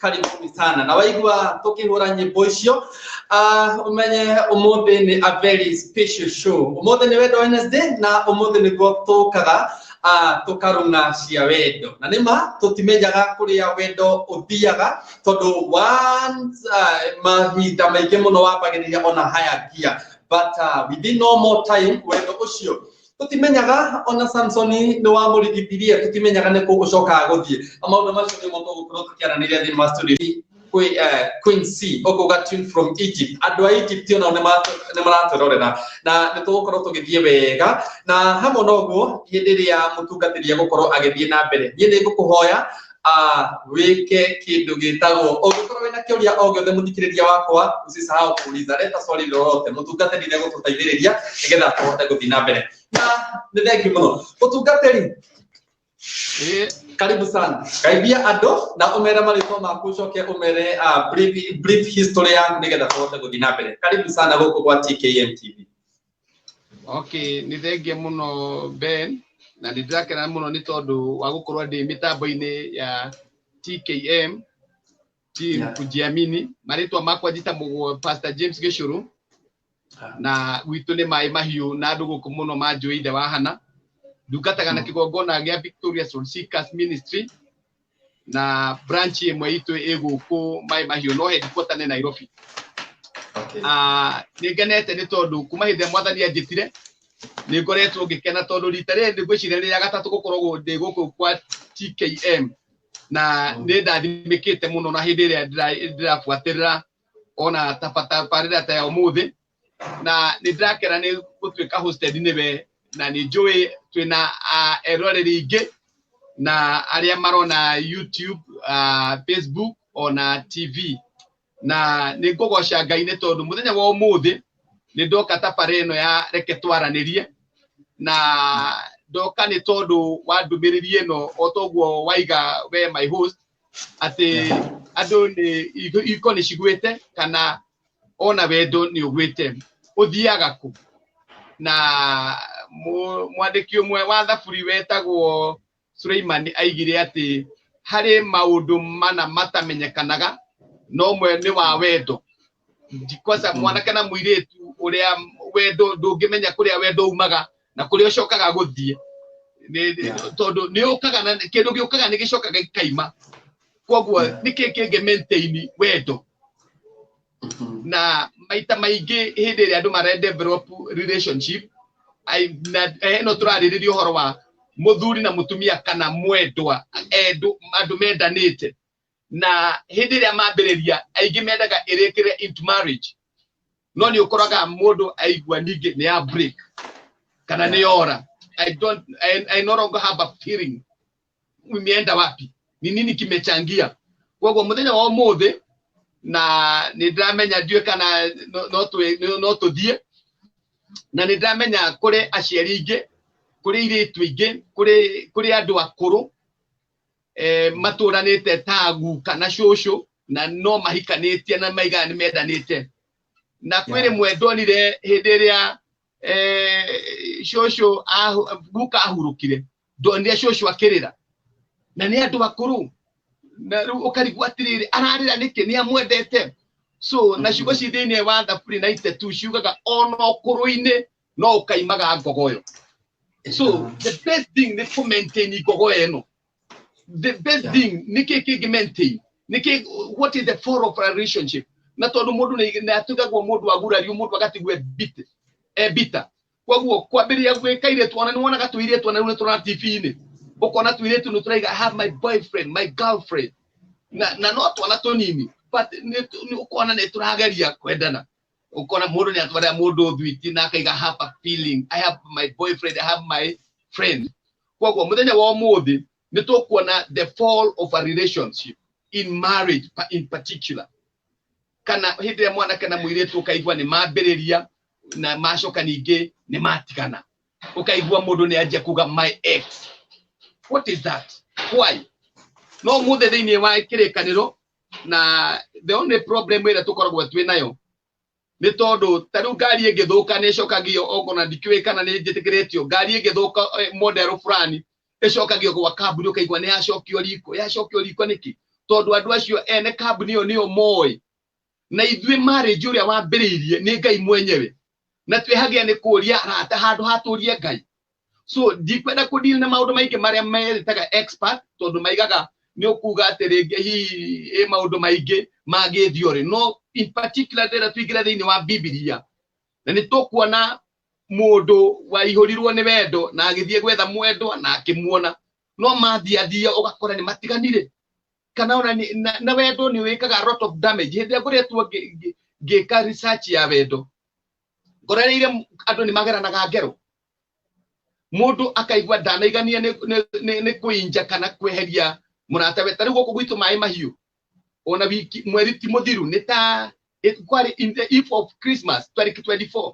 karibuni sana na waigua tukihura nyimbo icio umenye umuthi ni a very special show. Umuthi ni Wendo Wednesday na umuthi niguo tukaga tukarunga cia wendo na nima tutimenyaga kuria wendo uthiaga tondu once mahinda maingi muno wambagiriria ona haya gia but within no more time wendo ucio tutimenyaga ona Samsoni ni wa muritithirie tutimenyaga ni kugucoka guthie amaundu macio ni mo tugukorwo tukiaraniria thiini wa studio Queen C okuga tune from Egypt andu a Egypt ona ni maraturorera na nitugukorwo tugithie wega na hamwe noguo hindi ria mutungatiri gukorwo agithie na mbere nie ni ngukuhoya wike kindu gitagwo ungikorwo wina kiuria o giothe muthikiriria wakwa usisahau kuuliza leta swali lolote mutungatiri ni gututaithiriria nigetha tuhote guthie na mbere na ni thank you muno mutungatiri karibu sana kaibia ando na umere mariko makucoke umere brief history yangu nigetha tuhote guthie na mbere karibu sana guku kwa TKM TV. Okay ni thengie muno Ben na ndidakena muno ni tondu wa gukorwa ndi mitambo-ini ya TKM team kujiamini maritwa makwa njita mugo Pastor James Gishuru na gwitu ni mai mahiu na andu guku muno manjuide wahana ndungataga na kigongona gia Victoria Soul Seekers Ministry na branch imwe itu iguku mai mahiu no headquarter ni Nairobi. Ningenete ni tondu kuma hithe mwathani anjitire ni ngoretwo ngikena tondu rita ri ngwiciria ria gatatu gukorwo ndi guku kwa TKM na ni ndathimikite muno na hindi ria ndirafuatirira ona tabarira ta ya umuthi na ni ndakera ni gutwika hosted ni we na ni njui twina eroreri ingi na aria marona YouTube Facebook ona TV na ni ngogoca Ngai ni tondu muthenya wa umuthi ni ndoka tabara ino ya reke twaranirie na ndoka ni tondu wa ndumiririe ino otoguo waiga we my host ati andu ni iko ni cigwite kana ona wendo ni ugwite uthiaga ku na mwandiki umwe wa thaburi wetagwo Suleiman aigire ati hari maundu mana matamenyekanaga no mwe ni wa wendo ndikosa mwanake na muiretu uria wendo ndungimenya kuria wendo umaga na kuria ucokaga guthie tondu ni ukaga na kindu giukaga ni gicokaga ikaima koguo niki kingi maintain wendo na maita maingi hindi ria andu mare develop relationship no turaririria uhoro wa muthuri na mutumia kana mwendwa andu mendanite na hindi ria mambiriria aingi mendaga irekire into marriage no ni ukoraga mundu aigua ningi ni ya break kana ni ora I no longer have a feeling umeenda wapi ni nini kimechangia kwa muthenya wa umuthi na ni ndamenya ndiwe kana no tuthie na ni ndamenya kuri aciari ingi kuri iritu ingi kuri andu akuru maturanite tagu kana shosho na no mahikanitie na maiga ni mendanite na kwire mwendonire hindi ria shosho guka ahurukire ndonire shosho akirira na ni andu akuru na ukarigwa atiriri ararira niki ni amwendete so na ciugo cithini wa thaburi 92 ciugaga ono okuruini no ukaimaga ngogoyo so the best thing ni to maintain ngogoyo eno the best thing niki maintain niki what is the for of a relationship na tondu mundu ni atugagwo mundu agurario mundu agatigwe bita kwaguo kwambiria gwikaire tuona ni wona gatuire tuona ni tuna TV ini ukona tuire tu nutraiga I have my boyfriend my girlfriend na no tuona tunini but ni ukona ni turageria kwendana ukona mundu ni atwara mundu thwiti na kaiga have a feeling I have my boyfriend I have my friend kwaguo muthenya wa umuthi ni tukuona the fall of a relationship in marriage in particular kana hindi mwana kana muiretu ukaigwa ni mambiriria na macoka ningi ni matigana ukaigwa mundu ni aje kuga my ex what is that why no muthe thiini wa kirikaniro na the only problem ira tukoragwo twinayo ni tondu taru ngari ingithuka ni cokagio ogona ndikiwe kana ni njitikiretio ngari ingithuka model fulani icokagio kwa kaburi ukaigwa ni yacokio riko niki tondu andu acio ene kambuni yo nio moy na ithuĩ marriage ũrĩa wambĩrĩirie nĩ Ngai mwenyewe na twĩhagia nĩ kũria arata handũ hatũrie Ngai. So ndikwenda kũdeal na maũndũ maingĩ marĩa merĩtaga expert tondu maigaga nĩ ũkuga atĩ rĩngĩ hihi maũndũ maingĩ magĩthiorĩ. No, in particular ndĩrenda tũingĩre thĩinĩ wa Biblia na nĩ tũkuona mũndũ waihũrirwo nĩ wendo na agĩthiĩ gwetha mwendwa na akĩmuona, no mathiathia ũgakora nĩ matiganire kana ona na wendo nĩ wĩkaga a lot of damage. Hĩndĩ ĩrĩa ngoretwo ngĩka research ya wendo ngorereire andũ nĩ mageranaga ngero, mũndũ akaigua ndanaigania nĩ kũinja kana kweheria mũrata we. Ta rĩu gũkũ gwitũ Maĩ Mahiũ ona wiki mweri ti mũthiru nĩ ta kwarĩ in the eve of Christmas 2024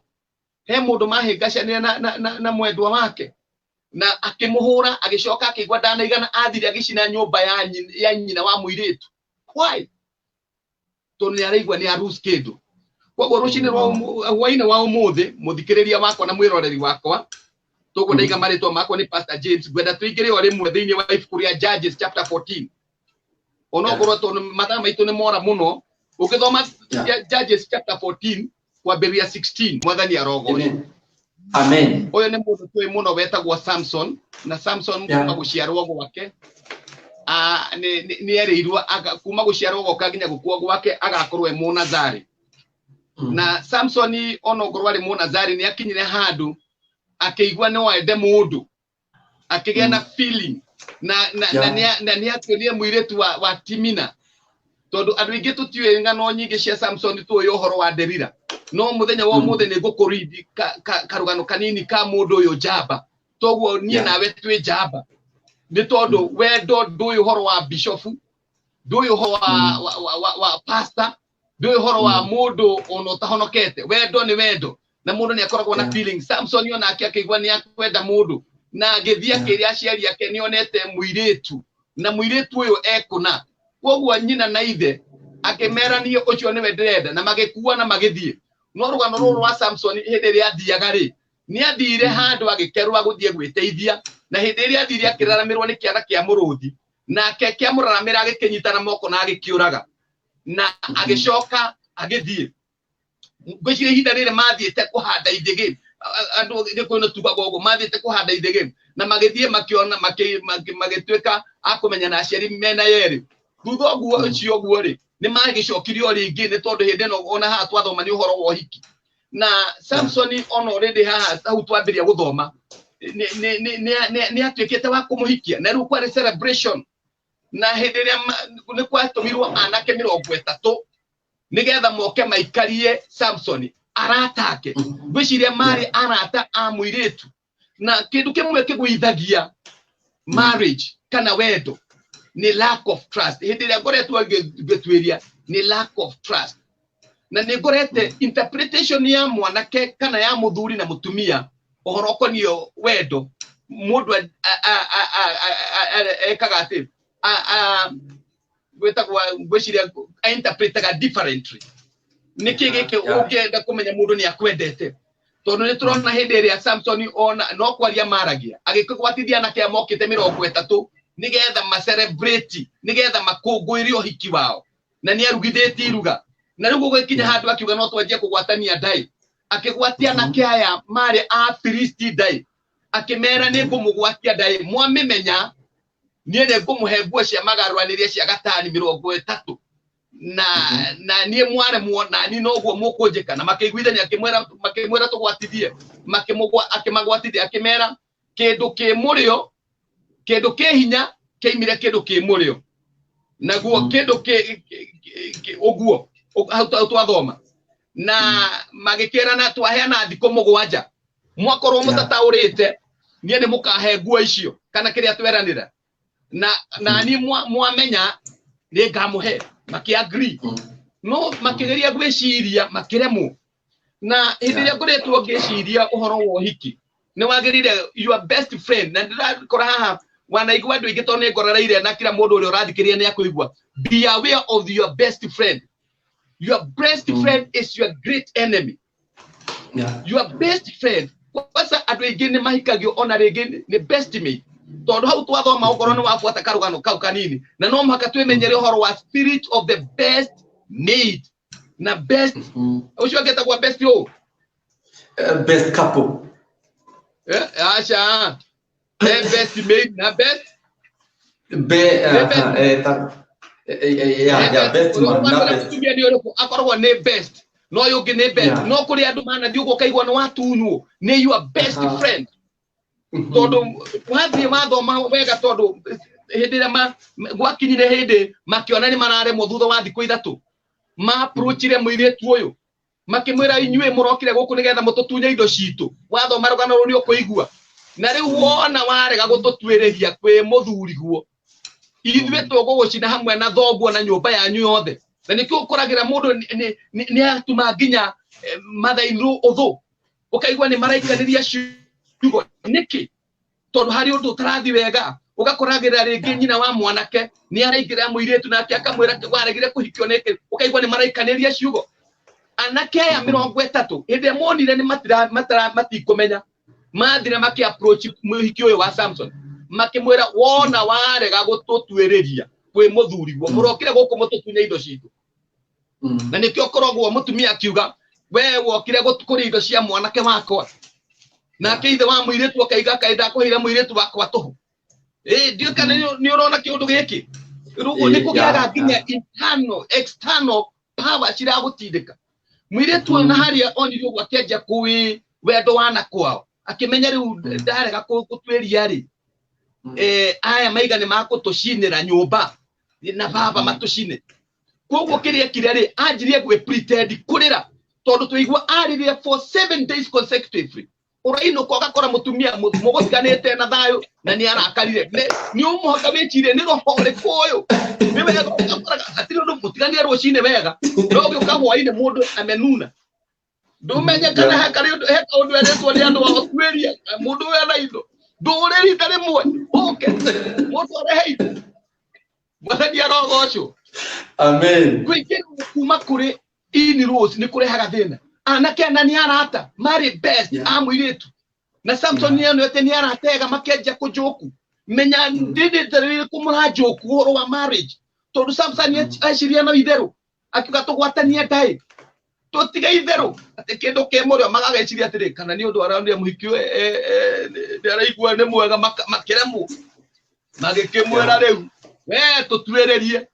he mũndũ mahĩngacanĩra na mwendwa wake na akĩmũhũra agĩcoka akĩigua ndanaigana athire agĩcina nyũmba ya nyina wa mũirĩtu. Why? Tondũ nĩ araigua nĩ arus kĩndũ. Koguo rũcinĩ hwainĩ wa ũmũthĩ mũthikĩrĩria wakwa na mwĩroreri wakwa tũgũndaiga marĩtwa makwa nĩ Pastor James, ngwenda tũingĩre o rĩmwe thĩinĩ wa ibuku rĩa Judges chapter 14. Onokorwo tondũ mathaa maitũ nĩ mora mũno, ũgĩthoma Judges chapter 14 kwambĩrĩria 16 mwathani arogoce. Amen. Ũyũ nĩ mũndũ tũĩ mũno wetagwo Samson, na Samson kuma gũciarwo gwake nĩ erĩirwo kuma gũciarwo gwake nginya gũkua gwake agakorwo Mũnazari. Na Samson onokorwo arĩ Mũnazari nĩ akinyire handũ akĩigua no ende mũndũ akĩgĩa na feeling na nĩ atuonire mũirĩtu wa Timina, tondu andũ aingĩ tũtiũĩ ng'ano nyingĩ cia Samson tũĩ ũhoro wa Delila. No mũthenya wa ũmũthĩ nĩ ngũkũridi karũgano kanini ka mũndũ ũyũ njamba, toguo niĩ nawe twĩ njamba nĩ tondu wendo ndũĩ ũhoro wa bishofu, ndũĩ ũhoro wa pastor, ndũĩ ũhoro wa mũndũ ona ũtahonokete. Wendo nĩ wendo na mũndũ nĩ akoragwo na feeling. Samson onake akĩigua nĩ akwenda mũndũ na agĩthiĩ akĩrĩa aciari ake nĩ onete mũirĩtu na mũirĩtu ũyũ ekũna. Koguo nyina na ithe akĩmerania ũcio nĩwe ndĩrenda na magĩkuua na magĩthiĩ. No rũgano rũrũ rwa Samson hĩndĩ ĩrĩa athiaga rĩ, nĩ athire handũ agĩkerwo gũthiĩ gwĩteithia, na hĩndĩ ĩrĩa athire akĩraramĩrwo nĩ kĩara kĩa mũrũthi nake kĩamũraramĩra agĩkĩnyitana moko na agĩkĩũraga na agĩcoka agĩthiĩ. Ngwĩciria ihinda rĩrĩ mathiĩte kũhanda ithĩgĩ, andũ gĩkũyũ tugaga ũguo, mathiĩte kũhanda ithĩgĩ na magĩthiĩ makĩona magĩtuĩka akũmenya na aciari mena yerĩ. Thutha ũcio ũguo rĩ nĩ magĩcokirio rĩngĩ nĩ tondũ hĩndĩ ĩno ona haha twathoma nĩ ũhoro wa ũhiki. Na Samson ona already haha hau twambĩrĩria gũthoma nĩ atuĩkĩte wa kũmũhikia na rĩu kwarĩ celebration, na hĩndĩ ĩrĩa nĩ kwatũmirwo anake 30 nĩgetha moke maikarie Samson aratake. Ngwĩciria marĩ arata a mũirĩtu na kĩndũ kĩmwe kĩgũithagia marriage kana wendo ni lack of trust. Hĩndĩ ĩrĩa ngoretwo ngĩtuĩria ni lack of trust, na nĩ ngorete interpretation ya mwanake kana ya mũthuri na mũtumia ũhoro ũkoniĩ wendo mũndũ ekaga atĩ gwĩtagwo ngwĩciria interpretaga differently. Nĩkĩ gĩkĩ ũngĩenda kũmenya mũndũ nĩ akwendete? Tondũ nĩ tũrona hĩndĩ ĩrĩa Samson ona no kwaria maragia agĩkĩgwatithia anake amokĩte 30 nĩgetha ma celebrate, nĩgetha makũngũĩre ũhiki wao, na nĩ arugithĩtie iruga. Na rĩu gũgĩkinya handũ akiuga no twanjie kũgwatania ndai, akĩgwatia anake aya marĩ a Filisti ndai, akĩmera nĩ ngũmũgwatia ndai, mwamĩmenya niĩ nĩ ngũmũhe nguo cia magarũranĩria cia gatani 30 na niĩ mwaremwo na niĩ no ũguo mũkũnjĩka. Na makĩiguithania makĩmwĩra tũgwatithie, akĩmagwatithia akĩmera kĩndũ kĩ mũrĩo, kĩndũ kĩ hinya kĩimire kĩndũ kĩ mũrĩo, naguo kĩndũ ũguo hau twathoma. Na magĩkĩrana twaheana thikũ 7 mwakorwo mũtataũrĩte niĩ nĩ mũkahe nguo icio kana kĩrĩa tweranĩra, na niĩ mwamenya nĩ ngamũhe. Makĩagree, no makĩgeria gwĩciria makĩremwo. Na hĩndĩ ĩrĩa ngoretwo ngĩciria ũhoro wa ũhiki nĩ wagĩrĩire your best friend, na ndĩrakora haha wanaigua andũ aingĩ tondũ nĩ ngorereire na kila mũndũ ũrĩa ũrathikĩrĩria nĩ akũigua. Be aware of your best friend. Your best friend is your great enemy. Your best friend. Kwanza andũ aingĩ nĩ mahikagio ona rĩngĩ nĩ best mate. tondu hau twathoma ukoro ni wabuata karugano kau kanini na no mhaka twemenyere uhoro wa spirit of the best made na best ucio getagwa best yo best couple asha best made na best best man na best tumia ni oro akorwo ni best no yugi ni best no kuri andu mana thiugo kaigwa no watunyu ni your best friend tondu wathie mathoma wega tondu hindi ria gwakinyire hindi makiona ni marare mo thutha wa thikũ 3 ma approachire muiretu uyu makimwira inyue murokire guku nigetha mututunye indo citu wathoma rugano runi ukuigua na riu wona warega gututwiriria kwi muthuri guo ithwe tugugucina hamwe na thoguo na nyumba yanyu yothe na nikio ukuragira mundu ni atuma nginya mathainru uthu ukaigua ni maraikaniria ciugo niki tondu hari undu tarathi wega ugakoragira ringi nyina wa mwanake ni araigira muiretu nake akamwira waregire kuhikio niki ukaigua ni maraikaniria ciugo anake ya 30 inde monire ni matikumenya mathire maki approach muhiki uyu wa Samson makimwira wona warega gututwiriria kwi muthuri guo murokire guku mututunye indo citu na nikio korogwo mutumia akiuga we wokire gutukuri indo cia mwanake wakwa nake ithe wa muiretu akaiga kaida kuhira muiretu wakwa tuhu ndio kana ni urona kiundu giki rugo ni kugiaga nginya internal external power ciragutindika muiretu na haria onire gwakenja kuwi wendo wana kwao akimenya riu ndarega gutweria ri aya maiga ni makutushinira nyumba na baba matushine koguo kiria kiria ri anjirie gwe pretend kurira tondu tuigua aririe for 7 days consecutively uraino ko gakora mutumia mugutiganite na thayo na ni arakarire ni umuhoka wechire ni roho rikoyo ni wega gukora atiri ndu mutigania rwocine wega no gioka hwaine mundu amenuna ndumenya kana hakari heka undu eretwo ni andu wakweria mundu we na indo ndureri ndari mwe okay mundu arehe mwathani arogoco amen kwikira kuma kuri ini rose ni kurehaga thina anake na ni arata mari best amwiretu na Samson ni eno yote ni aratega makenja kujoku menya ndidi tarire kumura joku horo wa marriage tondu Samson aciria no itheru akiuga tugwatania dai totiga itheru ate kendo kemorio magageciria atiri kana ni undu arandia muhikio ndaraigua ne mwega makiremu magikimwera riu we tutwererie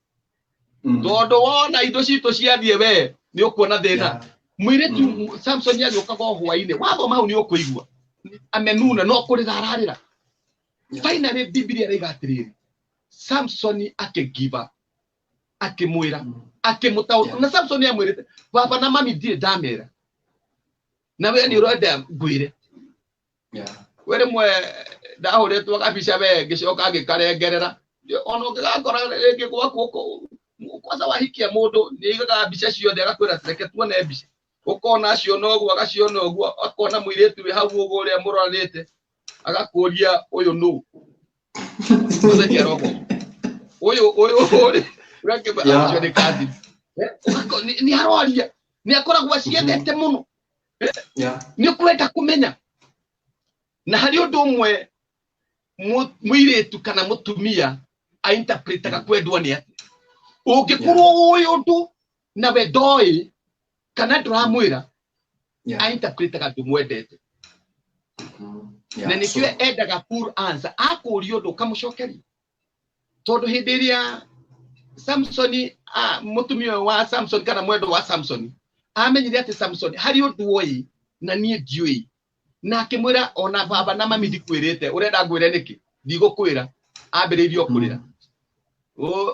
tondu wona indo citu ciathie we ni ukuona thina muiretu Samson yagioka go hwaine wathoma hau ni ukuigua amenuna no kurira ararira finally Biblia rigatiriri Samson akigiva akimwira akimutaura na Samson yamwirite baba na mami ndire ndamera na we ni urenda ngwire were mwe ndahuretwo kabisha we gicoka ngikarengerera ono ngakora rĩngĩ gwaku kwanza wahikia mundu ni igaga mbica ciothe agakwira reke tuone mbica ukona acio noguo agaciona uguo akona muiretu wi hau uguo uria muranite agakuria uyu nu muthenya rogo uyu uri urake acio ni kazi ni haroria ni akoragwo aciendete muno ni kwenda kumenya na hari undu umwe muiretu kana mutumia ainterpretaga kwendwa ni ati ugikorwo uyu ndu na we ndoi kana ndramwira ainterpretaga ndumwendete na nikio endaga full answer akurio ndu kamucokeria tondu hindi iria Samson mutumia wa Samson kana mwendo wa Samson amenyire ati Samson hari undu woi na nie ndiui na akimwira ona baba na mami ndikwirite urenda ngwire niki ndigukwira ambiririo kurira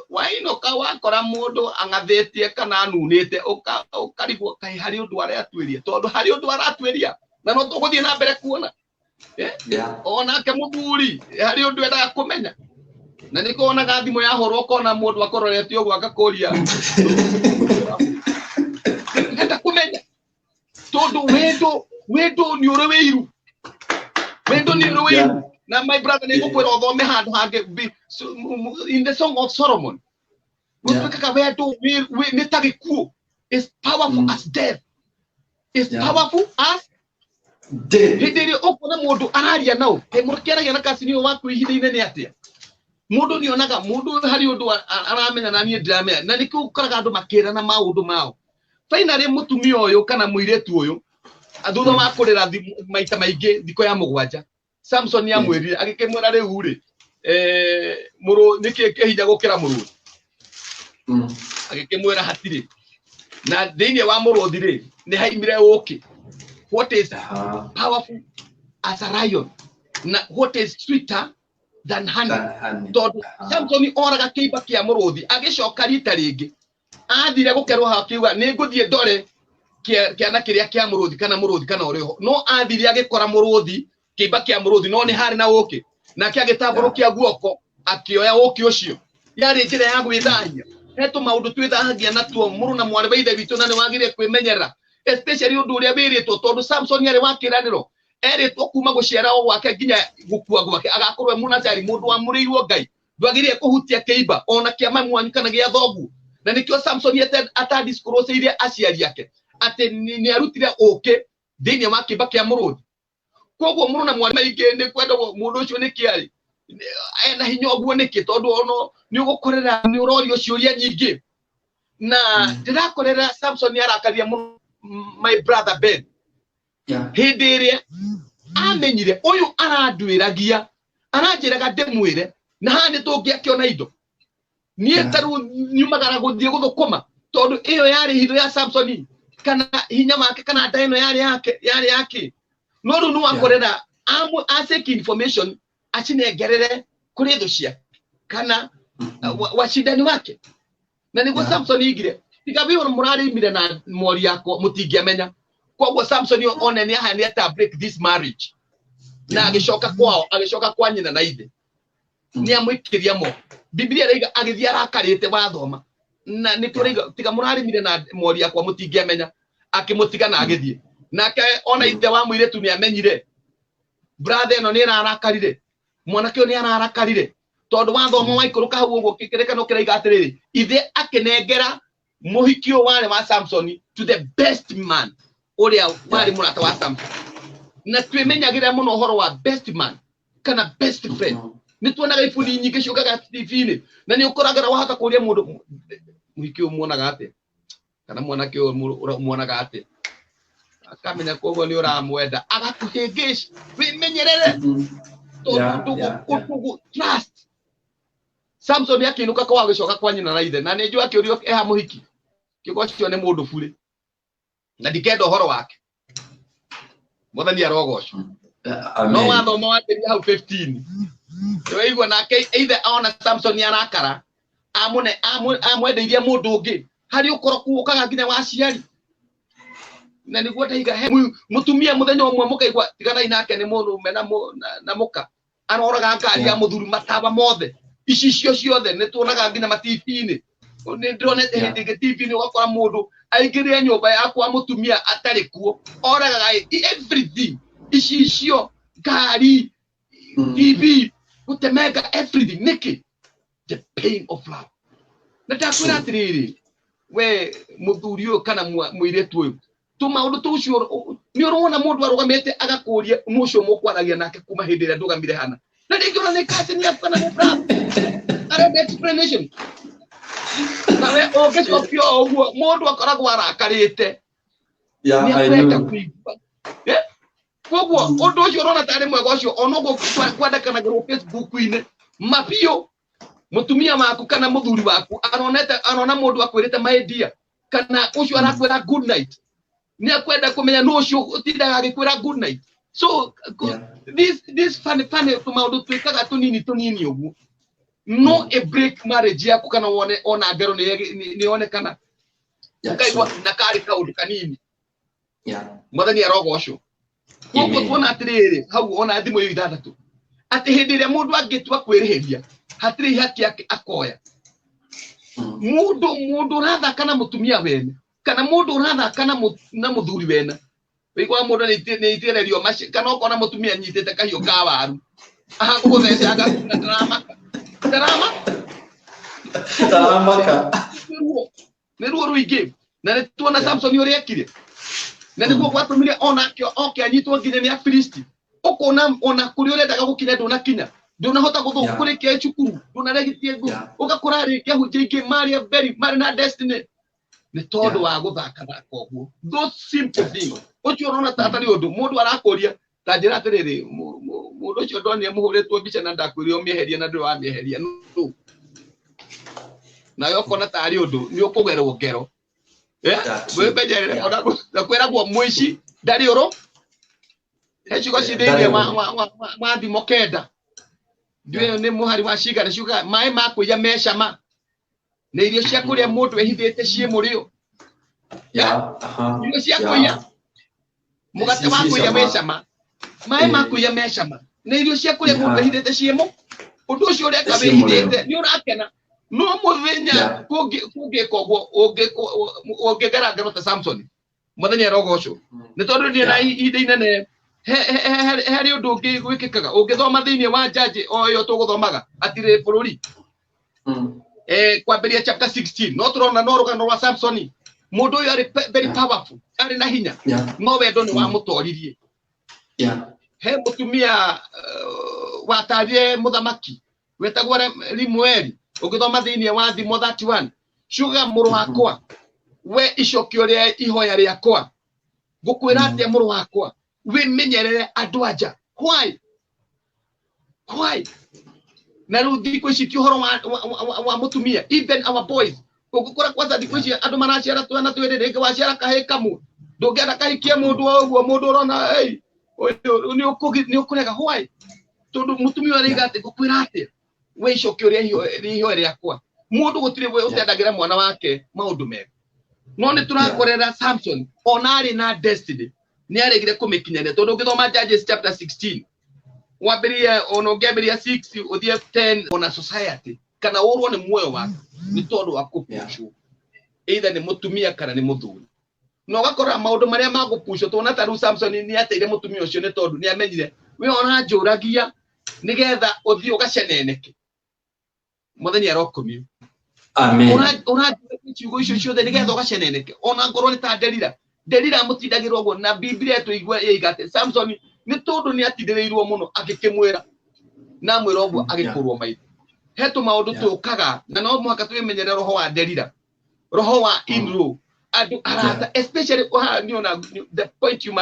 waino ka wakora mundu angathetie kana anunite ukarigwo kai hari undu aratwiria tondu hari undu aratwiria na no tuguthie na mbere kuona ona ke muthuri hari undu enda kumenya na niko ona gathimo ya horo kona mundu akororete uguo agakoria enda kumenya tondu wendo ni uri wiru wendo ni uri wiru na my brother ni gukwira othome handu hange in the Song of Solomon gutwika wendo ni tagikuo is powerful as death is powerful as hindiri okona mundu araria nao murkiaragia na kasini waku ihinda-ini ni atia mundu ni onaga mundu hari undu aramenya na nie ndiramenya na niku koraga andu makira na maundu mao finally mutumia uyu kana muiretu uyu athutha wa kurira maita maingi thiko ya mugwanja Samson ni amwirire agikemwera riu ri muru niki hinya gukira muru agikemwera hatiri na thiini wa muruthi ri ni haimire uki what is powerful as a lion na what is sweeter than honey tondu Samson oraga kiiba kia muruthi agicoka rita ringi athire gukerwo hakiuga ni nguthie ndore kiana kiria kia muruthi kana uriho no athire agikora muruthi kiiba kia muruthi no ni hari na uki na kia gitamburukia guoko akioya uki ucio yari njira ya gwithahia hetu maundu twithahagia natuo muru na mwari baithe bitu na ni wagire kwimenyera especially undu uria biritwo tondu Samson yari wakiraniro eritwo kuma guciara o gwake nginya gukua gwake agakorwo munacari mundu wa muriirwo Ngai ndwagire kuhutia kiiba ona kia mamwanyu kana gia thogu na nikio Samson atadisclose iria aciari yake ati ni arutire uke thiini wa kiiba kia muruthi koguo muru na mwari maingi ni kwenda mundu ucio ni kiari ena hinya oguo niki tondu ono ni ugukorera ni urorio ciuria nyingi na ndirakorera Samson arakaria my brother Ben hindi iria amenyire uyu aranduiragia aranjiraga ndimwire na hani tungiakiona indo nie taru nyumagara guthie guthukuma tondu iyo yari hitho ya Samson kana hinya wake kana ndaino yari yake no ru nu akorera aseki information acinegerere kuri thu cia kana washindani wake na niguo Samson igire tigabiyo murari mire na mori yako mutingiamenya kwa Samson one ni ahani ata break this marriage na agicoka kwa nyina na ithe ni amwikiria mo Biblia reiga agithia arakarite wathoma na ni turiga tiga murari mire na mori yako mutingiamenya akimutiga na agithie nake ona ithe wa muiretu ni amenyire brother no ni arakarire mwanake ni arakarire tondu wathoma waikuruka hau uguo kikirekano kiraiga atiriri ithe akinengera muhikio wale wa Samson to the best man uria wari murata wa Samson na twemenyagira muno horo wa best man kana best friend ni tuonaga ifundi nyingi ciokaga TV-ini na ni ukoraga wahaka kuria mundu muhikio muonaga ate kana mwanake muonaga ate akamenya koguo ni uramwenda agakuhingisha wimenyerere tondu trust Samson yakinuka kwa agicoka kwa nyina na ithe na ni njua akiurio eha muhiki kiugo cio ni mundu bure na ndikenda horo wake muthani arogoco no wathoma wakiria hau 15 weigua nake ithe ona Samson arakara amwendeirie mundu ungi hari ukoroku ukaga nginya waciari na niguo ndaiga he mutumia muthenya umwe mukaigwa tigana inake ni mundu mena na muka aroraga ngari ya muthuri mataba mothe ici cio ciothe ni tuonaga nginya TV-ini ni ndronete hindi TV-ini ugakora mundu aingire nyumba yakwa mutumia atari kuo oraga everything ici cio ngari TV gutemega everything niki the pain of love na ndakwira atiriri we muthuri uyu kana muiretu uyu tumaundu tucio ni urona mundu arugamite agakuria mucio mukwaragia nake kuma hindi ria ndugamire hana na ndingiona ni kasi ni apana ni brother are explanation na we ogecokio uguo mundu akoragwo arakarite I know koguo undu ucio urona tari mwega ucio onogo kwandĩkanagĩrwo Facebook-ini mapio mutumia waku kana muthuri waku arona mundu akwirite maidia kana ucio arakwira good night ni akwenda kumenya no ucio utindaga agikwira good night so this funny tumaundu twikaga tunini uguo no a break marriage yaku kana ona ngero ni onekana ukaigwa na kari kaundu kanini muthani arogoco koguo tuona atiriri hau ona thimu iyo ithathatu ati hindi ria mundu angitua kwirihiria hatiri haki yake akoya mundu rathaka na mutumia wene kana mundu rathaka na muthuri wena wigwa mundu ni itirerio maci kana ukona mutumia nyitite kahio ka waru aha guthece agakuna drama ka ni ruo ruingi na ni tuona Samson uria ekire na niguo gwatumire onakio oke anyitwo nginya ni Afilisti ukona ona kuri urenda gukinya ndunakinya ndunahota kurikia cukuru ndunaregitie ngo ugakora rikia hujingi mari na destiny ni tondu wa guthaka koguo those simple things ucio urona tata ni undu mundu arakuria ta njira atiriri mundu ucio ndoni muhuritwo mbica na ndakwiri umieheria na ndu wa mieheria no na yokona tari undu ni ukugerwo ngero wewe jere ona kwiragwo mwici ndari uro hechuko cidhiine wa thimo kenda ndiyo ni muhari wa ciga na ciuga mai makuya mecama na irio cia kuria mundu ehithite cie murio irio cia kuya mugate wa kuya mecama mai makuya mecama na irio cia kuria mundu ehithite cie mu undu ucio uria kabehithite ni urakena no muthenya kuge kogwo ongegera ngero ta Samson muthenya rogoco ni tondu ni na ide ne heri undu ungi gwikikaga ungithoma thiini wa jaji oyo tuguthomaga atire bururi kwambiria chapter 16 no turona no rugano rwa Samson mundu uyu ari very powerful ari na hinya no wendo ni wa mutoririe he mutumia watarie muthamaki wetagwo Limueli ugithoma thiini wa thimo 31 shuga muru wakwa we icokio ria ihoya riakwa ngukwira atia muru wakwa we menyerere andu anja why na rudi kwiciki horo wa mutumia even our boys ugukora kwanza dikwici andu maraciara twana twirire waciara kahe kamwe ndungenda kahikie mundu oguo mundu urona ni ukurega why tondu mutumia ariga ati ngukwira atia we icokio ria ihoya riakwa mundu gutire we utendagira mwana wake maundu mega no ni turakorera Samson onari na destiny ni aregire kumekinyane tondu ngithoma Judges chapter 16 wabiria onongebiria 6 uthie 10 ona society kana urwo ni muoyo wake ni tondu wa kupushu either ni mutumia kana ni muthuri no gakora maundu maria magupushu tona taru Samson ni ateire mutumia ucio ni tondu ni amenyire we ona njuragia nigetha uthie ugaceneneke muthenya rokomio amen ona chiugo icio ciothe nigetha ugaceneneke ona ngoro ni ta Delila mutindagirwo go na Biblia yetu igwa igate Samson ni tondu ni atindirirwo muno agikimwira na mwira ogwo agikurwo maitho hetu maundu tukaga na no muhaka tumenyere roho wa Delila roho wa Inro adu arata especially ni ona the point you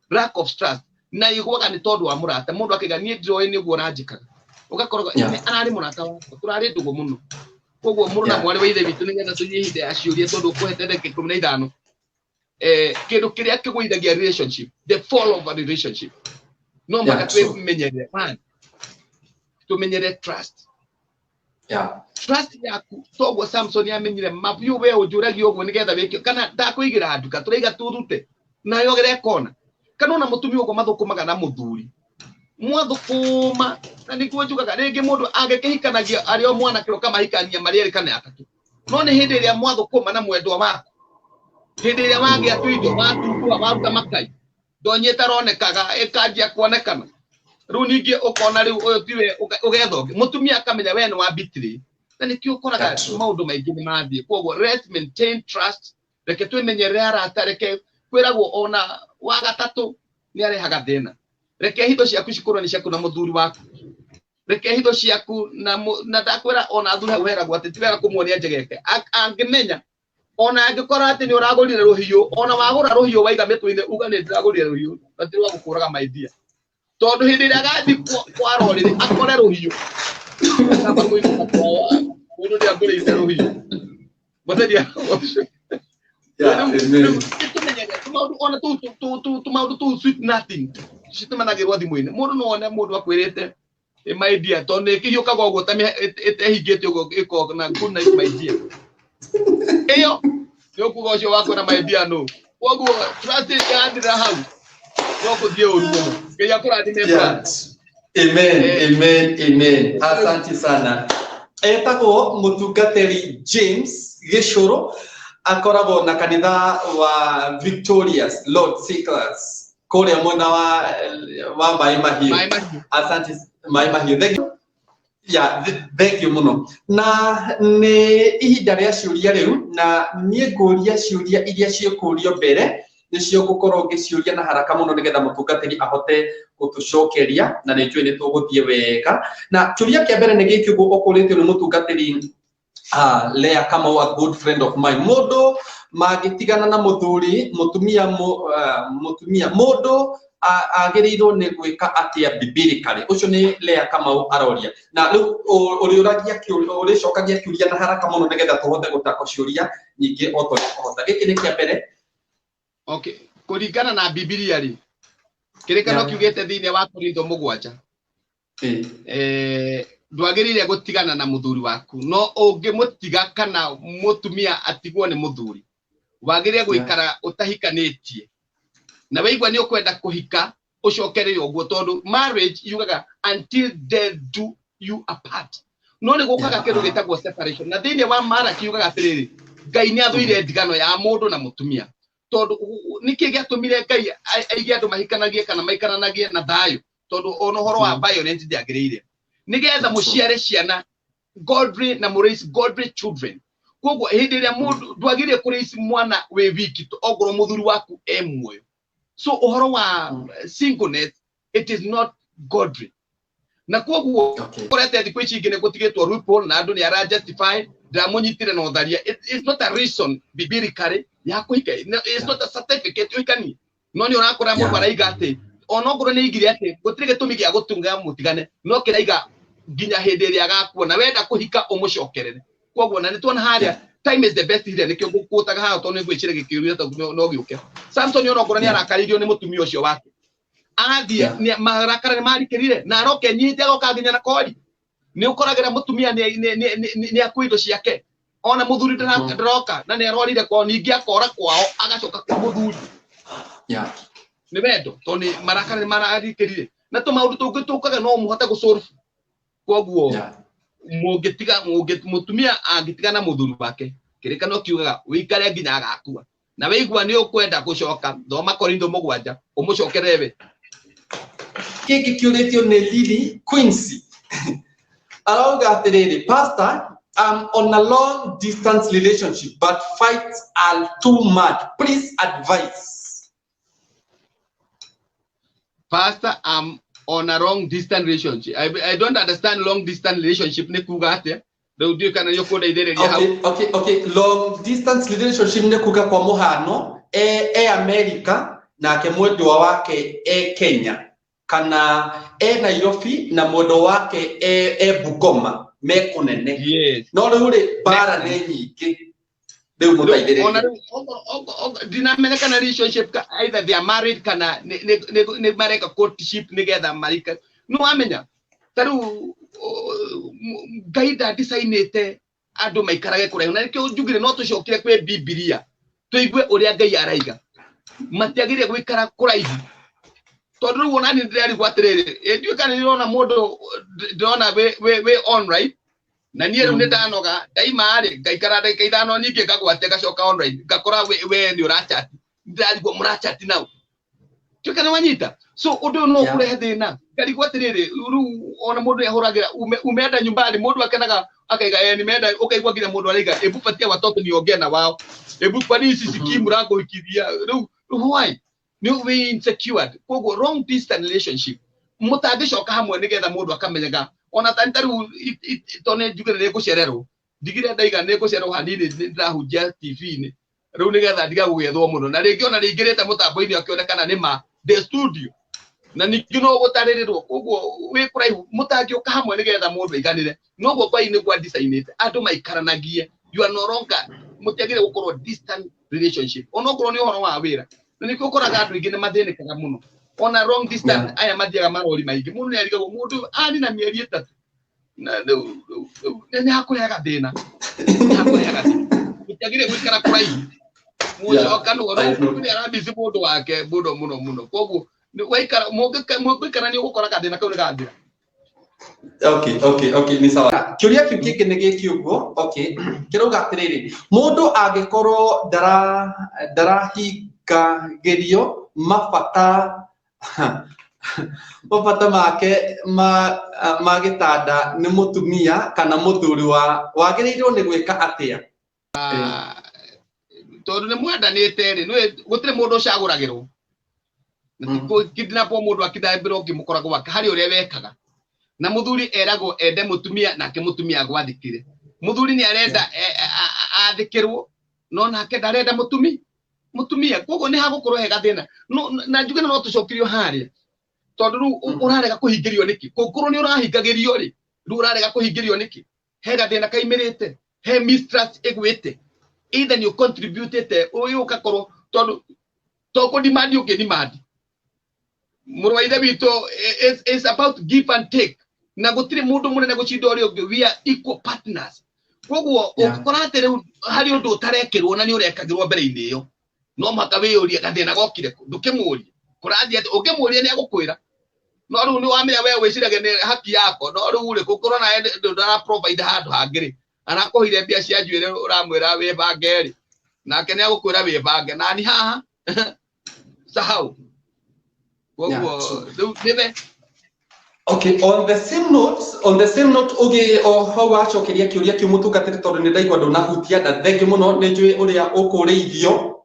lack of trust na igwaga ni tondu wa murata mundu akigania joy ni gwo ranjikaga ugakorwa arari murata wako turari ndugo muno kogwo muru na mwari wa ithe bitu nigetha tunyihite aciuria tondu kuhetendeke 15 kindu kiria kigwithagia relationship the fall of a relationship no maka tumenyere man tumenyere trust trust yaku togwo Samson yamenyire mapyu we ujuragi ogwo nigetha wikio kana ndakuigira nduka turaiga turute na yogere kona kana ona mutumia ogwo mathukumaga na muthuri mwathukuma na nikuo njugaga ringi mundu agekihikanagia ario mwana kiro kama hikania marieri kana atatu no ni hindi iria mwathukuma na mwendwa wako hindi iria wage atuindo watungua waruta makai ndonyeta ronekaga ikanjia kuonekana riu ningi ukona riu uyu tiwe ugethoge mutumia akamenya we ni wa bitri na nikio koraga maundu maingi ni mathie kogwo let's maintain trust reke twimenyerere arata reke kwiragwo ona wa gatatu ni arehaga thina reke hitho ciaku cikorwo ni ciaku na muthuri waku reke hitho ciaku na ndakwira ona thuri heragwo ati tiwega kumuonia njegeke angimenya ona angikora ati ni uragurire ruhiu ona wagura ruhiu waiga mitwine uga ni ndiragurire ruhiu atiri wa gukuraga maithia tondu hindi ria gathi kwarorire akore ruhiu akaba mwina kwa mundu ni agurire ruhiu mutheria ona tu sweet nothing citimanagirwo thimu-ini mundu no one mundu akwirite my dear tondu ikihiukaga uguo tami etehingite uguo iko na good night my dear iyo yokuga ucio wako na my dear no uguo trust is andira hau yokuthie urugo nginya kurathime bra amen asante sana etagwo mutungateri James Gicuru akoragwo na kanitha wa Victorious Lord Seekers kore mwena wa Mai Mahiu asante Mai Mahiu thank you muno na ni ihinda ria ciuria riu na nie nguria ciuria iria ciekurio mbere nicio gukorwo ngiciuria na haraka muno nigetha mutungatiri ahote gutucokeria na ni njui ni tuguthie wega na kiuria kia mbere ni giki gukoretio ni mutungatiri Lea Kamau, a good friend of mine. Mundu magitigana na muthuri mutumia mundu agirirwo ni gwika atia biblically. Ucio ni Lea Kamau aroria na uricokagia kiuria na haraka muno nigetha tuhote gutako ciuria nyingi otore kuhota. Giki ni kia mbere. Okay, kuringana na Biblia ri kirekano kiugete thiini wa Korintho 7 ndwagirire gutigana na muthuri waku no ungimutiga kana mutumia atigwo ni muthuri wagirire guikara utahikanitie na weigwa ni ukwenda kuhika ucokerere uguo tondu marriage yugaga until death do you apart no ni gukaga kindu gitagwo separation na thiini wa marriage yugaga atiriri Ngai ni athuire ndigano ya mundu na mutumia tondu niki giatumire Ngai aige andu mahikanagie kana maikaranagie na thayo tondu ono horo wa violence ndiagirire nigetha muciare ciana godly na murace godly children koguo hindi ria mundu ndwagire kurace mwana we wiki ogoro muthuri waku muoyo so uhoro wa singleness it is not godly na koguo korete thikũ ici ingĩ nĩ gũtigĩtwo loophole na andũ nĩ ara justify ndamunyitire na ũtharia it's not a reason biblically ya kũhika it's not a certificate ũhikani no nĩ ũrakora mũndũ araiga atĩ ona ngoro nĩ igire atĩ gũtirĩ gĩtũmi gĩa gũtunga mũtigane no kĩraiga nginya hĩndĩ ĩrĩa agakuona wenda kũhika ũmũcokerere koguo na nĩ tuona harĩa time is the best healer nikio gũkũtaga haha tondũ nĩ gwĩcire gĩkĩũria tondũ no gĩũke Samson ona ngoro nĩ arakaririo nĩ mũtumia ũcio wake athie ni marakara ni marikirire na aroke nyite agoka nginya na kori ni ukoragira mutumia ni akuindo ciake ona muthuri ndaroka na ni arorire kwa ningi akora kwao agacoka kwa muthuri ni wendo to ni marakara ni mararikirire na to maundu tungitukaga no muhote gusolve koguo mugitiga mutumia angitiga na muthuri wake kirikano kiugaga wikare nginya agakua na weigua ni ukwenda gucoka thoma Korintho 7 umucokerere Kiki kiuretio ni Lily Quincy. Arauga atiriri, Pastor, I'm on a long distance relationship, but fights are too much. Please advise. Pastor, I'm on a long distance relationship. I don't understand long distance relationship. Ne kuga ate. Do kana yoko daidere ni Okay. Long distance relationship ne kuga kwa muhano America na ke mwendwa wake Kenya. Kana Nairobi na modo wake Bungoma mekunene no riure bara ne nyingi riu mutaithire dina meneka na relationship either they are married kana ne mareka courtship nigetha marika no amenya taru gaida designete andu maikarage kuraihu na nikio njugire no tucokire kwe Biblia tuigue uria Ngai araiga matiagire gwikara kuraihu tondu wona ni ndiri gwatiriri ndio kana nirona mundu ndona we on right na niĩ rĩu nĩ ndanoga daima rĩ ngaikara ndagĩka ithano ningĩ ngagwate gacoka online ngakora we nĩ ũrachat ndirarigwo mũrachat nau ndio kana wanyita so ũndũ no kũrehe thĩna ngarigwo atĩrĩrĩ rĩu ona mũndũ ahũragĩra umeenda nyumbani mũndũ akenaga akaiga nimeenda ukaigwa nginya mũndũ araiga ebu patia watoto niongee na wao ebu kwa nini sisi mrango ikiria rĩu why no we insecured kogo wrong distance relationship mutagishoka hamwe nigetha mundu akamenyaga ona tantaru tone jugere gucererwo digire ndaiga ne gucererwo hanini ndirahunjia TV ni riu nigetha ndiga gugethwo muno na ringi ona ringirite mutambo-ini akionekana ni ma the studio na ningi no gutaririrwo kogo we kuraihu mutagioka hamwe nigetha mundu aiganire no go kwa ini gwa designate andu maikaranagie you are no longer mutiagire gukorwo distant relationship ono korwo ni horo wa wira niko ukoraga andu ingi ni mathinikaga muno ona wrong distance aya mathiaga marori maingi mundu ni arigagwo mundu ani na mieri 3 na ni hakurehaga thina mutiagire gwikara kuraihu mucoka no ro ni arabisi mundu wake muno koguo ni waikara mugikara ni ukoraga thina kau ni gathira Okay, ni sawa. Kiuria kiu kiki ni giki uguo, okay. Kirauga atiriri, mundu angikorwo darahingagirio mabata make magitanda ni mutumia kana muthuri wagiriirwo ni gwika atia tondu ne mwendanite ri nwe gutire mundu caguragirwo na tiko kidnap mundu akidambirwo ngimukoragwo wake hari uria wekaga na muthuri eragwo ende mutumia nake mutumia gwathikire muthuri ni arenda athikirwo no nake ndarenda mutumia koguo ni hagukorwo hega thina na njuge no tucokirio haria tondu urarega kuhingirio niki kokoro ni urahingagirio ri urarega kuhingirio niki hega thina kaimirite he mistrust egwite either you contributed uyu ukakorwo tondu toko demand you demand murwaithe wito is about give and take na gutire mundu munene gucinda uri ungi we are equal partners koguo ukora atere hari undu utarekirwo na ni urekagirwo mbere-ini iyo no maka wiyurie gathina gokire ndukimurie kurathi ati ungimurie ni agukwira no riu ni wamenya we wiciraga ni haki yako no riu ri kukorwo na ndara provide handu hangiri arakuhire mbia cia njuire uramwira we bangeri nake ni agukwira we bange na ni haha sahau Okay, on the same note, okay, how wachokeria kiuria kiumutungatire tondu ni ndaigwa ndunahutia na thenge muno ni njui uria ukureithio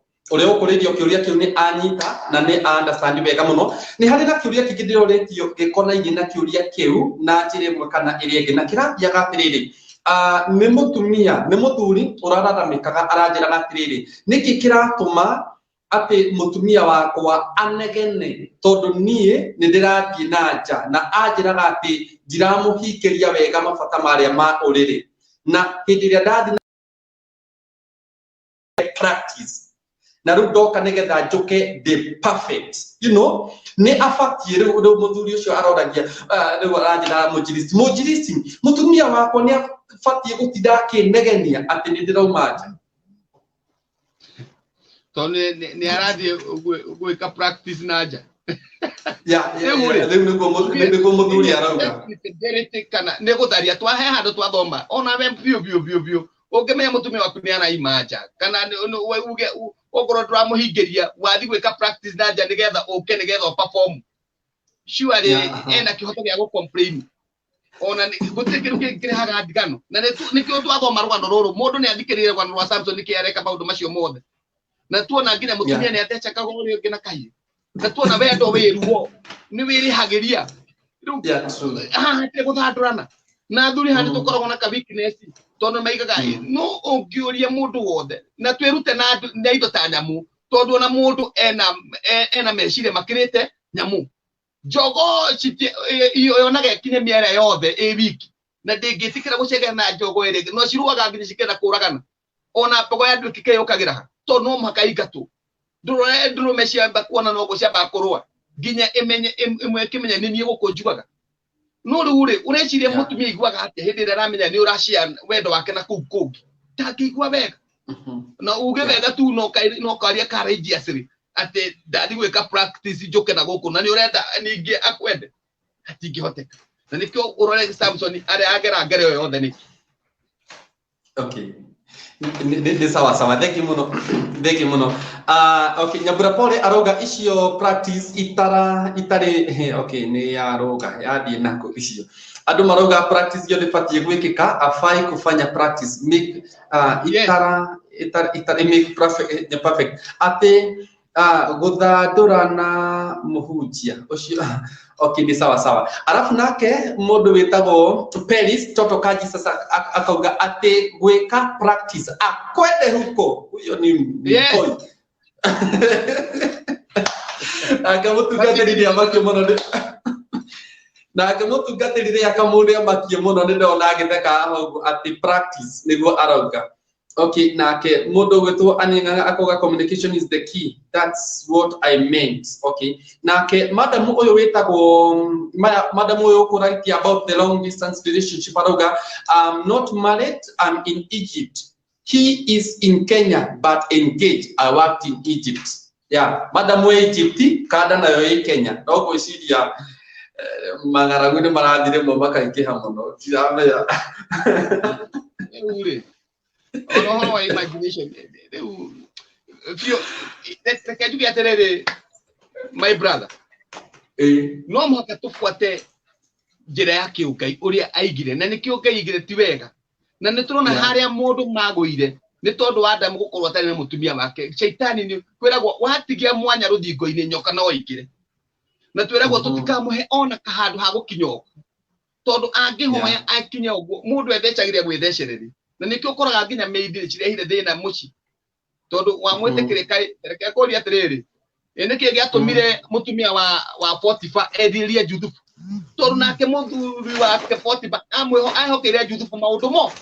kiuria kiu ni anyita na ni understand wega muno ni hari na kiuria kingi ndiroretio gikonaini na kiuria kiu na njire imwe kana iria ingi na kirathiaga atiriri ni mutumia ni muthuri urararamikaga aranjiraga atiriri niki kiratuma ati mutumia wakwa anegene tondu nie ni ndirathie na nja na anjiraga ati ndiramuhingiria wega mabata maria ma uriri na hindi ria ndathi practice na riu ndoka nigetha njuke the perfect ni afatie riu muthuri ucio aroragia riu aranjira mujiristi mutumia wakwa ni afatie gutinda akinegenia ati ni ndirauma nja tondu ni arathie gwika practice na nja niguo muthuri arauga kana ni gutharia twahe handu twathoma ona we biu ungimenya mutumia waku ni araima nja kana uge okorwo nduramuhingiria wathi gwika practice na nja nigetha perform surely ena kihoto gia gu complain ona gutire kindu kirehaga ndigano na nikio twathoma rwando ruru mundu ni athikirire rwando rwa Samson nikiareka maundu macio mothe na tuona nginya mutumia ni atechakaga uri ungi na kai na tuona wendo wiruo ni wirihagiria guthandurana na thuri handi tukoragwo na ka weakness tondu maigaga no ungiuria mundu wothe na twirute na indo ta nyamu tondu na mundu ena meciria makirite nyamu jogo yonaga kinye miera yothe wiki na ndingitikira gucega na jogo iri no ciruaga nginya cikenda kuragana ona pogo ya ndukike yukagira to no makaigatu nduro meciamba kuona no guciamba kurua nginya imwe kimenya ni nie gukunjuaga no ruri ureciria mutumia igwaga ati hindi ira ramenya ni urashia wendo wake na kungi takigwa wega na uge wega tu no karia courage asiri ati ndathi gwika practice njuke na guku na ni urenda ningi akwende atingihoteka na nikio urore Samson ari agera ngere yothe ni okay ni sawa thank you muno okay nyambura pole aroga icio practice itari okay ni yaroga yathie nako icio andu maroga practice yo nifatie gwikika afai kufanya practice make itara make perfect ate guthandurana muhunjia ucio okay ni sawa alafu nake mundu witagwo Peris Toto Kaji sasa akauga ate gwika practice akwende huko huyo ni point akamutungatiriria makio muno na akamutungatiriria akamuria makio muno ni ndona agitheka ati practice niguo arauga okay nake mundu gwitwo aninga akoga communication is the key that's what I meant okay nake madam uyu witagwo madam uyu write about the long distance relationship arauga I'm not married, I'm in Egypt. He is in Kenya but engaged. I worked in Egypt. Yeah, madam uyu Egypt kada nayo i Kenya dogo isiria magaragu ni marathire mabaka ikiha muno tiramenya no imagination can you get it my brother no mwaka tufuate njira yake ukai uria aigire na nikio ngai igire ti wega na niturona haria mundu maguire nĩ tondũ wa Adamu gũkorwo atarĩ na mũtumia wake. Shaitani nĩ kwĩragwo watigia mwanya rũthingo-inĩ nyoka no ingĩre, na twĩragwo tũtikamũhe ona kahandũ ha gũkinya tondũ angĩhoya akinya ũguo mũndũ ethecagĩria gwĩthecereria, na nĩkĩo ũkoraga nginya mĩindi cirehire thĩna mũciĩ tondũ wa mwĩtĩkĩrĩka reke kũria atĩrĩrĩ, nĩkĩĩ gĩatũmire mũtumia wa Potifa ethirie Juthufu tondũ nake mũthuri wake Potifa aehokeire Juthufu maũndũ mo,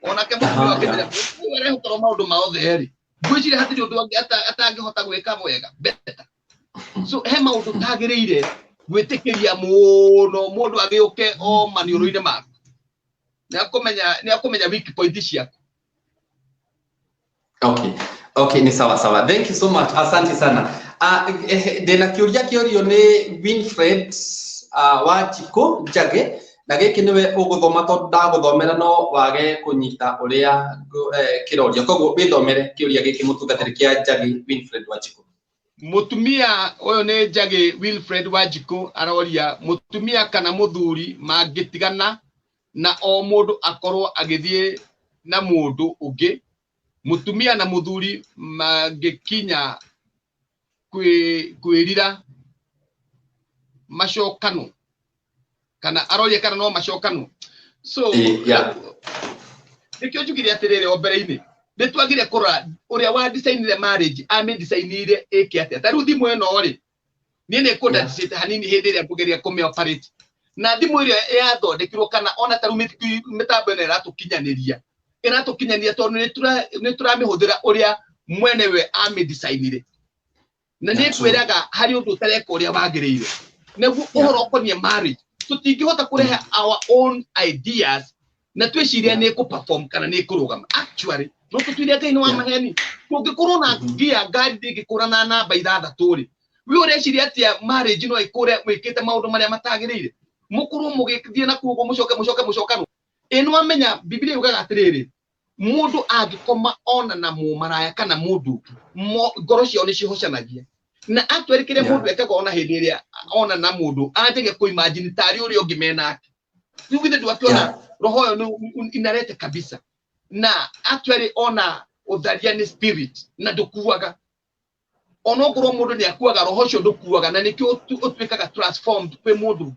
onake mũthuri wake arehokerwo maũndũ mothe rĩ, ngwĩciria hatirĩ ũndũ atangĩhota gwĩka wega beta. So he maũndũ tagĩrĩire gwĩtĩkĩria mũndũ agĩũke o maniũrũ-inĩ maku, nĩ akũmenya weak point ciaku. Okay, ni sawa. Thank you so much. Asante sana. Ndĩna kĩũria kĩorio nĩ Winfred Wanjikũ Njage, na gĩkĩ nĩwe ũgũthoma tondũ ndagũthomera no wage kũnyita ũrĩa kĩrorio, koguo wĩthomere kĩũria gĩkĩ mũtungatĩri kĩa Njage Winfred Wanjikũ. Mutumia ũyũ nĩ Njage Wilfred Wanjikũ aroria mutumia kana muthuri mangĩtigana na o mũndũ akorwo agĩthiĩ na mũndũ ũngĩ, mutumia na muthuri mangĩkinya kwĩrira macokano kana aroria kana no macokano. So nĩkĩo njugire atĩrĩrĩ o mbere-inĩ nĩtwagire kũrora ũrĩa wa designire marriage designire ĩke atĩa. Ta rĩu thimũ ĩno rĩ niĩ nĩngwenda ndicite hanini hĩndĩ ĩrĩa ngũgeria kũmĩoperate, na thimũ ĩrĩa yathondekirwo kana ona ta rĩu mĩtambo ĩno ĩratũkinyanĩria tondũ nĩtũramĩhũthĩra ũrĩa mwene we designire, na nĩkwĩraga harĩ ũndũ ũtareka ũrĩa wagĩrĩire. Nĩguo ũhoro ũkoniĩ marriage tũtingĩhota kũrehe our own ideas na twĩciria nĩ perform kana nĩ kũrũgama. Actually no tũtuire Ngai nĩ wa maheni. Kũngĩkorwo na ngia ngari ndĩngĩkũra na namba 6 rĩ, we ũreciria atĩa marriage no ĩkũre mwĩkĩte maũndũ marĩa matagĩrĩire, mũkorwo mũgĩthiĩ na kuoguo mũcokano. Ĩno amenya Biblia yugaga atĩrĩrĩ, mũndũ angĩkoma ona na mũmaraya kana mũndũ ngoro ciao nĩ cihocanagia, na actually kĩrĩa mũndũ ekaga ona hĩndĩ ĩrĩa ona na mũndũ anjege kũimagine tarĩ ũrĩa ũngĩ menake. Rĩu githĩ ndũakĩona roho ũyũ inarete kabisa, na actually ona ũtharia nĩ spirit na ndũkuaga. Ona ũkorwo mũndũ nĩ akuaga roho ũcio ndũkuaga, na nĩkĩo ũtuĩkaga transformed kwĩ mũndũ.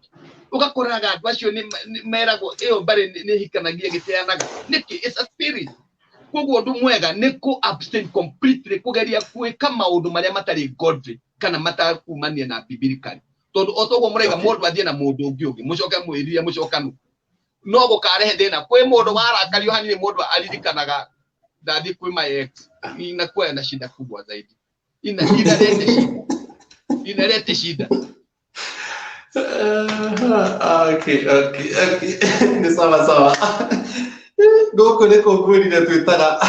Ũgakoraga andũ acio meragwo ĩyo mbarĩ nĩ hikanagia gĩteanaga nĩkĩ, it's a spirit. Koguo ũndũ mwega nĩ ku abstain completely, kũgeria gwĩka maũndũ marĩa matarĩ godly kana matakumania na biblical. Tondũ otoguo mũraiga mũndũ athiĩ na mũndũ ũngĩ mũcoke mwĩrire mũcokano no gũkarehe thĩna. Kwĩ mũndũ warakario hanini mũndũ aririkanaga ndathi kwĩ my ex, inakuwa na shida kubwa zaidi, inalete shida. Okay. Ni sawa. Gũkũ nĩ kũngũĩrire twĩtaga.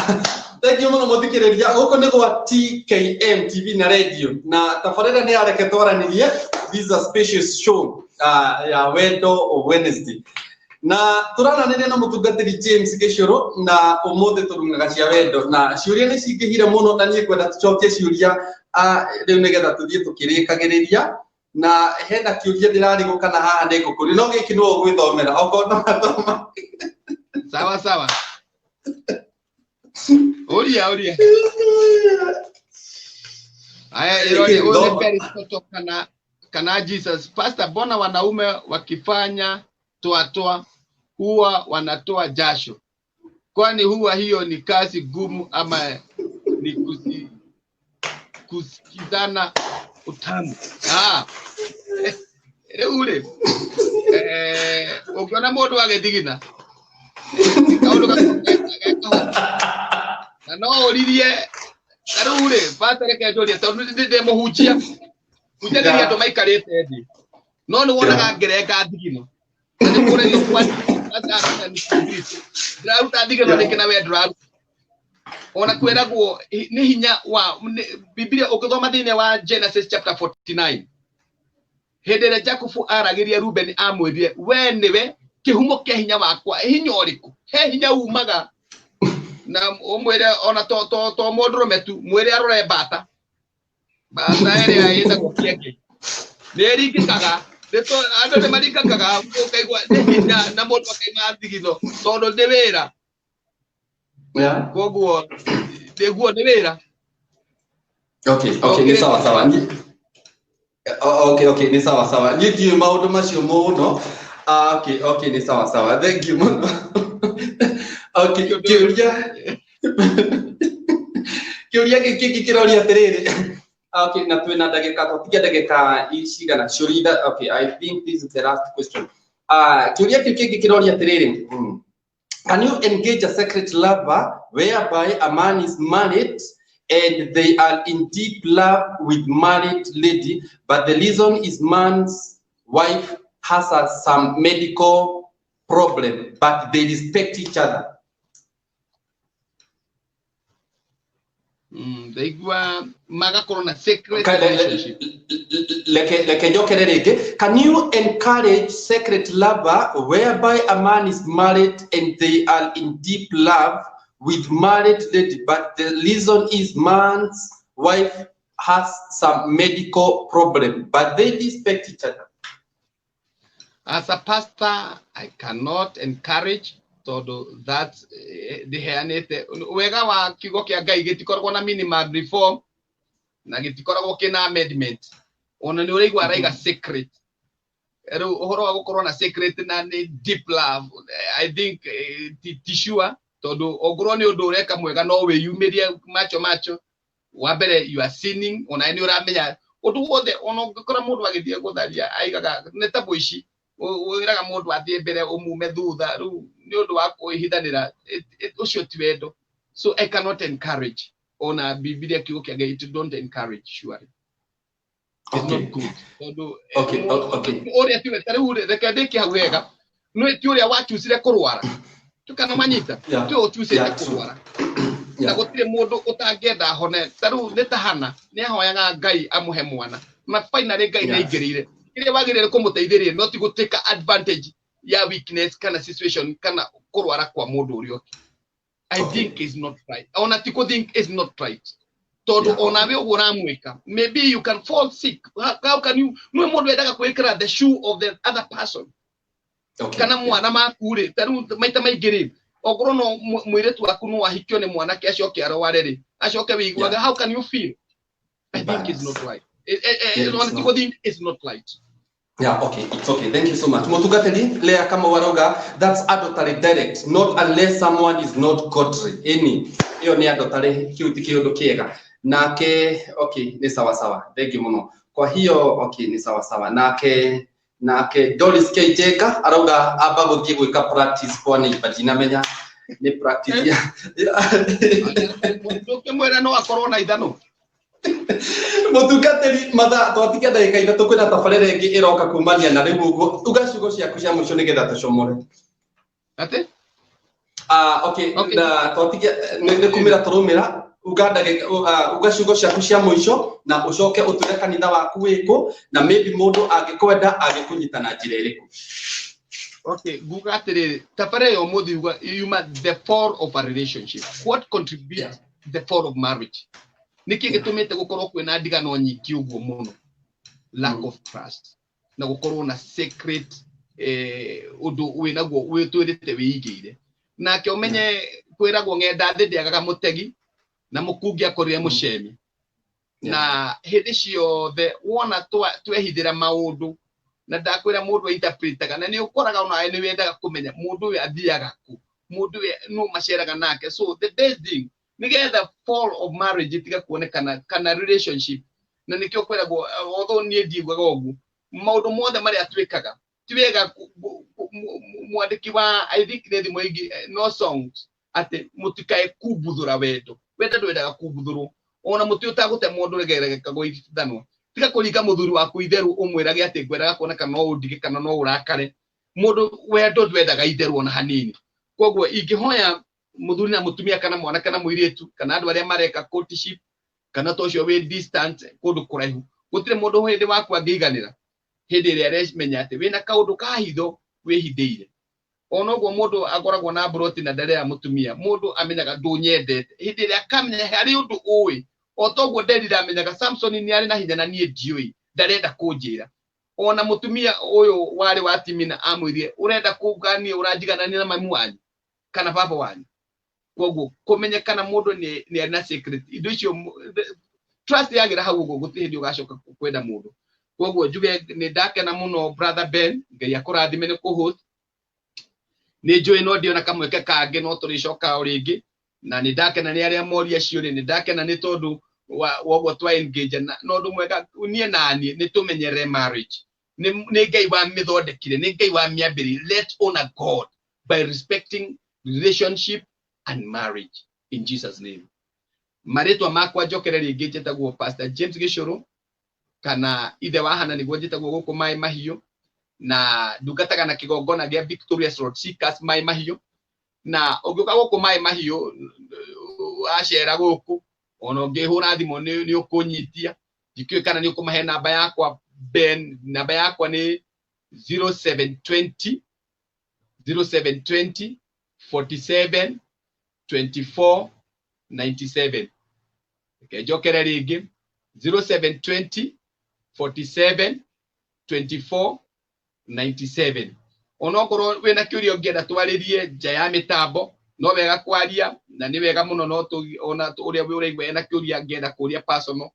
Thank you mũno mũthikĩrĩria. Gũkũ nĩ gwa TKM TV na radio, na tabarĩra nĩ yareke twaranĩrie. This is a special show ya Wendo Wednesday, na tũrananĩria na mũtungatĩri James Gĩcũrũ, na ũmũthĩ tũrungaga cia wendo, na ciũria nĩ cingĩhire mũno na niĩ ngwenda tũcokie ciũria rĩu nĩgetha tũthiĩ tũkĩrĩkagĩrĩria. Na hena kĩũria ndĩrarigwo kana haha nĩ ngũkũri, no gĩkĩ nĩ ũgwĩthomera okorwo no mathoma. Sawa. Oria. Haya ironi Aristotle kana Jesus. Pastor, bona wanaume wakifanya toa huwa wanatoa jasho, kwani huwa hiyo ni kazi gumu ama ni kusikizana utamu? Ule ukiona mũndũ agĩthigina kaũndũ na no ũririe tarure pastor reke ndoria tondũ ndĩmũhunjia kũnjagĩria andũ maikarĩte thĩ, no nĩ wonaga ngerenga thigino na nĩ kũrĩa kwani ndĩraruta thigino nĩkĩ na we ndĩraruta. Ona kwĩragwo nĩ hinya wa Biblia ũkĩthoma thĩinĩ wa Genesis chapter 49, hĩndĩ ĩrĩa Jacob aragĩria Ruben amwĩrire we nĩwe kĩhumo kĩa hinya wakwa. Hinya ũrĩkũ? He hinya umaga na ũmwĩre ona to mũndũrũme tu, mwĩre arore mbata ĩrĩa ĩtagwo kĩenge nĩringĩkaga. Andũ nĩ maringĩkaga ũkaigua nĩ hinya na mũndũ akaima thigino tondũ nĩ wĩra. Yeah. Koguo deguo ne wera. Okay, ni sawa. Okay, ni sawa. Nyiti maundu macio muno. Okay, ni sawa. Thank you. Okay, kiuria giki kiroria atiriri. Okay, na twina ndagika icigana ciurida. Okay, I think this is the last question. Kiuria giki kiroria atiriri. Can you engage a secret lover whereby a man is married and they are in deep love with married lady, but the reason is man's wife has some medical problem, but they respect each other? They go maga corona secret relationship. Can you encourage secret lover whereby a man is married and they are in deep love with married lady, but the reason is man's wife has some medical problem, but they respect each other? As a pastor, I cannot encourage that the hairnete wega wa kigo kia Ngai gitikoragwo na minimal reform na gitikoragwo kina amendment ona ni uri gwa raiga secret ero uhoro wa gukorwo na secret na ni deep love. I think tissue todo ogro ni undu ureka mwega no we yumirie macho wa mbere you are sinning ona ni uramenya undu wothe ona gukora mundu agithie gutharia aigaga neta boici wiraga mundu athie mbere umume thutha ru ni undu wa kuhithanira ucio ti wendo. So I cannot encourage ona Biblia kiugo kia Ngai, don't encourage surely. It's not good. Okay. Ore tiwe tare ure reka ndiki hawega no ti ure wa chusire kurwara tukana manyita ti o chusire kurwara na gutire mundu utangenda hone taru netahana ni ahoyaga Ngai amuhe mwana na finally Ngai na igirire ile wagirire kumuteithiria no ti guteka advantage ya weakness kana situation kana kurwara kwa mundu urio. I think is not right. Ona tiko think is not right. Todo ona we uramweka. Maybe you can fall sick. How can you no mundu edaga kuikira the shoe of the other person? Kana mwana makure taru maita maigiri ogoro no mwiretu waku no wahikio ni mwana ke acoke arwarere acoke wiguaga. How can you feel? I think it's not right. Ona tiko think is not right. Yeah, okay, it's okay. Thank you so much. Motugateli, lea kama waroga, that's adultery direct, not unless someone is not godly. Any, hiyo ni adultery, kiuti kiyodo kiega. Nake, okay, ni sawa. Thank you muno. Kwa hiyo, okay, ni sawa. Nake, Doris K. Jega, aroga, abago diego ika practice kwa ni bajina menya, ni practice ya. Doke mwera no akorona idano. Motugateli matha twatika ndagika ithatu kwina tabarĩra ĩngĩ ĩroka kumania na rĩu ũguo ugacigo ciaku cia mũico nĩgetha tũcomore ate okay na twatika nĩ kumĩra tũrũmĩra ugacigo ciaku cia mũico na ũcoke ũtũre kanitha waku wĩkũ na maybe mũndũ angĩkwenda angĩkũnyita na njĩra ĩrĩkũ. Okay, gugatĩrĩ tabarĩra yo mũthi yuma the fall of a relationship. What contributes the fall of marriage? Niki gitumite gukorwo kwina ndigano nyingi uguo muno, lack of trust na gukorwo na secret undu wina guo witwirite wiigire nake umenye kwiragwo ngenda ndindiagaga mutegi na mukungi akorire mucemi na hindi ciothe wona twehithira maundu na ndakwira mundu interpretaga na ni ukoraga ona ni wendaga kumenya mundu we athiaga ku mundu we no maceraga nake. So the best thing nigetha fall of marriage itiga kuonekana kana relationship na nikio kwiragwo although nie ndigwaga ogu maundu mothe mari atwikaga tiwega mwandiki wa I think ne thimoigi no songs ate mutikae kubuthura wendo nduendaga kubuthurwo ona muti utagute mundu regereka goithanwa tiga kuringa muthuri waku itheru umwirage ati ngweraga kuonekana no undige kana no urakare mundu wendo nduendaga itheru ona hanini. Kogwo ingihoya muthuri na mutumia kana mwana kana muiretu kana andu aria mareka courtship kana tocio we distance kundu kuraihu gutire mundu hindi waku angiganira hindi ria arimenya ati wina kaundu kahitho wihithiire. Ona uguo mundu agoragwo na broti na ndare ya mutumia mundu amenyaga ndunyendete hindi ria akamenya hari undu uwi otoguo nderira amenyaga Samson ni ari na hinya na nie ndiui ndarenda kunjira. Ona mutumia uyu wari wa Timina amwirie urenda kugania uranjiganania na mamu wanyu kana baba wanyu koguo kumenyekana mundu ni ana secret indo icio trust yagira hau gugu gutihindi ugacoka kwenda mundu koguo njuge ni ndakena muno brother Ben ngai akurathime ni kuhost ni njui no ndiona kamweke kange no turicoka ringi na ni ndakena ni aria moria cio ni ndakena ni tondu woguo twa engage no ndu mwega nie nani ni tumenyere marriage ni ngai wa mithondekire ni ngai wa miambiri. Let's honor God by respecting relationship and marriage in Jesus name. Maritwa makwa njokere ringi njitagwo Pastor James Gicuru kana ithe wa hana niguo njitagwo guku Mai Mahiu na ndungataga na kigongona gia Victorious Road Seekers Mai Mahiu na ungiuka guku Mai Mahiu acera guku ona ungihura thimo ni ukunyitia ndikiwe kana ni ukumahe namba yakwa Ben. Namba yakwa ni 0720 47 24 97. Okay, jokere ringi 0720 47 24 97. Onokorwo wina kiuria ungienda twaririe nja ya mitambo no wega kwaria na ni wega muno no ona uria uraigwa ena kiuria ngienda kuria personal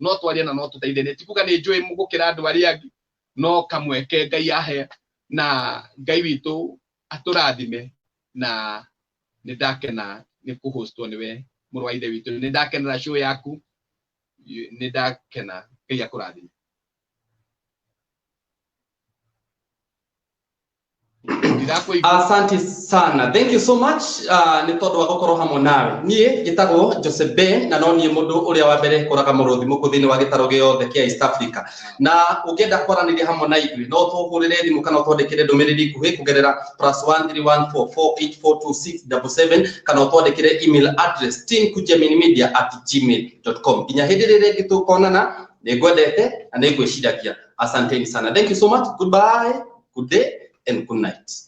no twaria na no tuteithanie tikuga ni njui mugukira andu aria angi no kamweke ngai ahe na ngai witu aturathime na ni ndakena ni kuhostwo niwe muru wa ithe witu ni ndakenera show yaku ni ndakena ngai akurathime. Asante sana, thank you so much. Ni tondu wa gukorwo hamwe nawe nie gitagwo Joseph Ben na no nie mundu uria wa mbere kuraga muruthi muku thini wa gitaro giothe kia East Africa na ukienda kwaraniria hamwe na ithuĩ no tuhurire thimu kana twandikire ndumiriri kuhi kugerera +13144842677 kana twandikire email address teamkujaminmedia@gmail.com. Kinya hindi rĩrĩ gitukonana ni ngwendete na ni ngwĩciragia. Asanteni sana, thank you so much, goodbye, good day and good night.